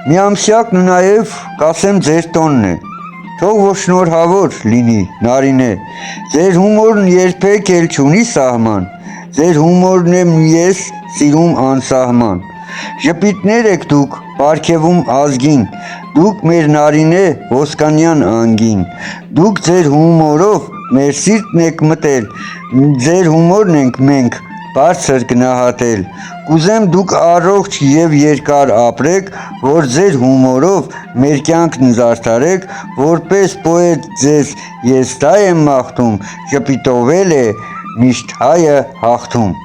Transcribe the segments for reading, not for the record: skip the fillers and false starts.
Միամսյակն նաև կասեմ ձեր տոնն է, թող որ շնորհավոր լինի Նարինե, ձեր հումորն երբեք էլ չունի սահման, ձեր հումորն եմ ես սիրում անսահման, ժպիտներ եք դուք պարգևում ազգին, դուք մեր Նարինե Ոսկանյան անգին, դուք ձեր հումորով մեր սիրտն եք մտել, ձեր հումորն ենք մենք բարձր գնահատել, կուզեմ դուք առողջ և երկար ապրեք, որ ձեր հումորով մեր կյանքն զարդարեք, որպես պոետ ձեզ ես դա եմ մաղթում, ժպիտով էլ է միշտ հայը հաղթում։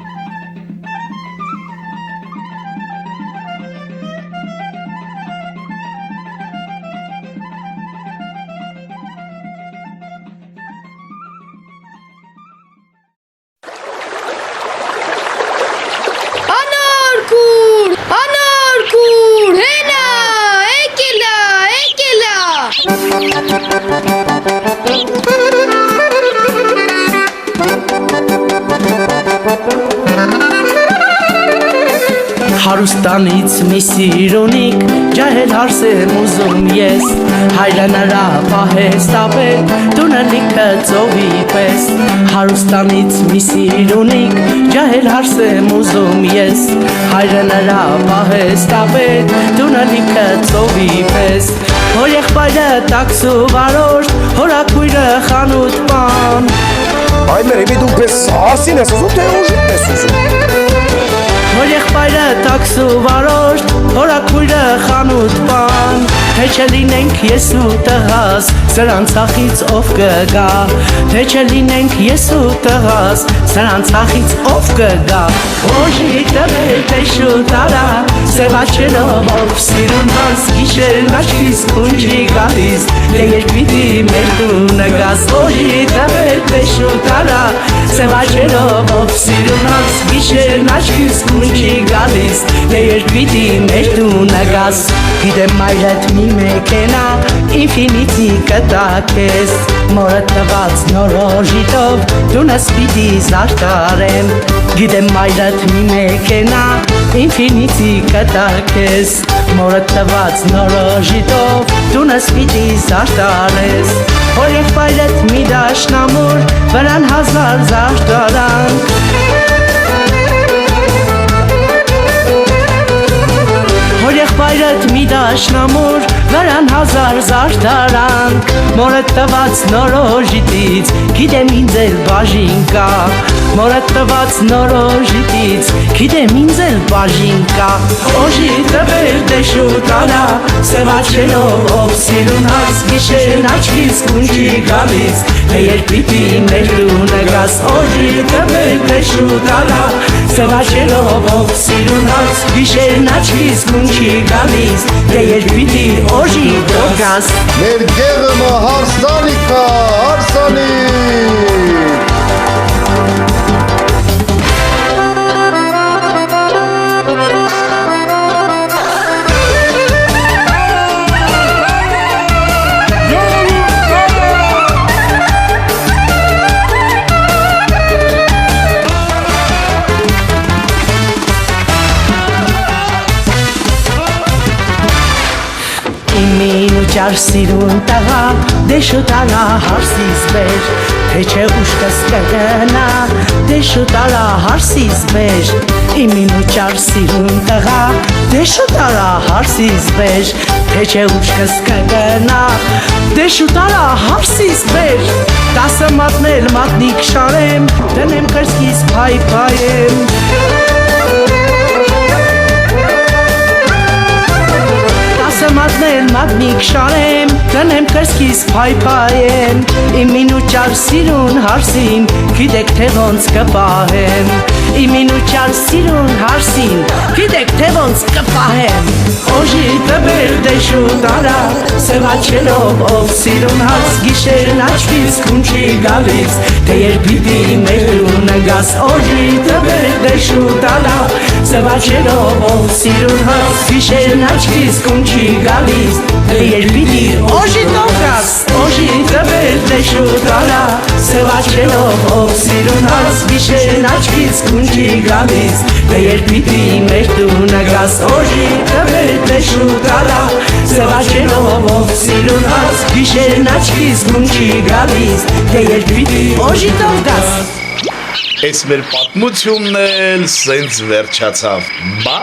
Հարուստանից մի սիրունիկ ջահել հարսեմ ուզում ես հայրը նրա պահես տապետ տունը լիքը ծովի պես Հարուստանից մի սիրունիկ ջահել հարսեմ ուզում ես հայրը նրա պահես տապետ տունը լիքը ծովի պես Հոր եղբայրը տաքսու վարորդ հորակույրը խանութ պան Այ մեր իմի դու պես ասին ես ուզում թե ուժիտ ես ուզում Հոր եղբայրը տաքսու վարորդ, հորակույրը խանութ պան Թե չլինենք ես ու տղաս, սրանց ախից ով կգա Թե չլինենք ես ու տղաս, սրանց ախից ով կգա Օժի տվել տեշու տարա, սևաչելով ով սիրուն հանց գիշերն աչքիս կունջի գալիս Դե երկվիդի մեր տունը գաս Օժի տվել տեշու տարա, սևաչելով ով սիրուն հանց գիշերն աչքիս կունջի գալիս Դե երկվիդի մեր տունը գաս Գիտեմ մայրդ մի մեքենա, ինֆինիտի կտա կեզ Մորը տված նորոժիտով, տունս պիտի զարտարեմ Գիտեմ մայրդ մի մեքենա, ինֆինիտի կտա կեզ Մորը տված նորոժիտով, տունս պիտի զարտարես Հոր եղբայրդ մի դաշնամուր, վրան հազար զարտարանք Հոր եղբայրդ մի դաշնամուր, վրան հազար զարդարանք Մորդ տված նորոժիտից, գիտեմ ինձ էլ բաժին կա Մորդ տված նորոժիտից, գիտեմ ինձ էլ բաժին կա Օժի տվել դեշու տարա, սևաչելով ով սիրուն հաց Գիշերն աչքիս կունջի գալիս, թե երկպիտի մեր տունը գաս Օժի տվել դեշու տարա, սևաչելով ով սիրուն հաց Գիշերն աչքիս կունջի գալիս, թե երկպիտի օժի դոգաս Մեր գեղը հարսանիքա, հարսանիք Ճար սիրուն տղա, դեշու տարա հարսիս բեր Թե չէ ուշկս կգնա, դեշու տարա հարսիս բեր Իմին ու ճար սիրուն տղա, դեշու տարա հարսիս բեր Թե չէ ուշկս կգնա, դեշու տարա հարսիս բեր 10 մատնել մատնիկ շարեմ, դնեմ կրսկիս փայփայեմ Մատնել մատնիկ շարեմ, դնեմ կրսկիս փայփայեմ Իմին ու ճար սիրուն հարսին, գիտեք թե ոնց կպահեմ Իմին ու ճար սիրուն հարսին, գիտեք թե ոնց կպահեմ Օժի տվել դեշու տարա, սևաչելով ով սիրուն հարս Գիշերն աչքիս կունջի գալիս, թե երբիտի մեր տունը գաս Օժի տվել դեշու տարա, սևաչելով ով սիրուն հարս Գիշերն աչքիս կունջի գալիս, թե երբիտի օժի Օժի տոկաս, օժի տվել տեշուտարա Սևաչելով ով սիրուն հաս Գիշերն աչքից կունքի գալիս Դե երբ պիտի մեր տունը գաս Օժի տվել տեշուտարա Սևաչելով ով սիրուն հաս Գիշերն աչքից կունքի գալիս Դե երբ պիտի օժի տոկաս Այս մեր պատմությունն էլ սենց վերջացավ, բա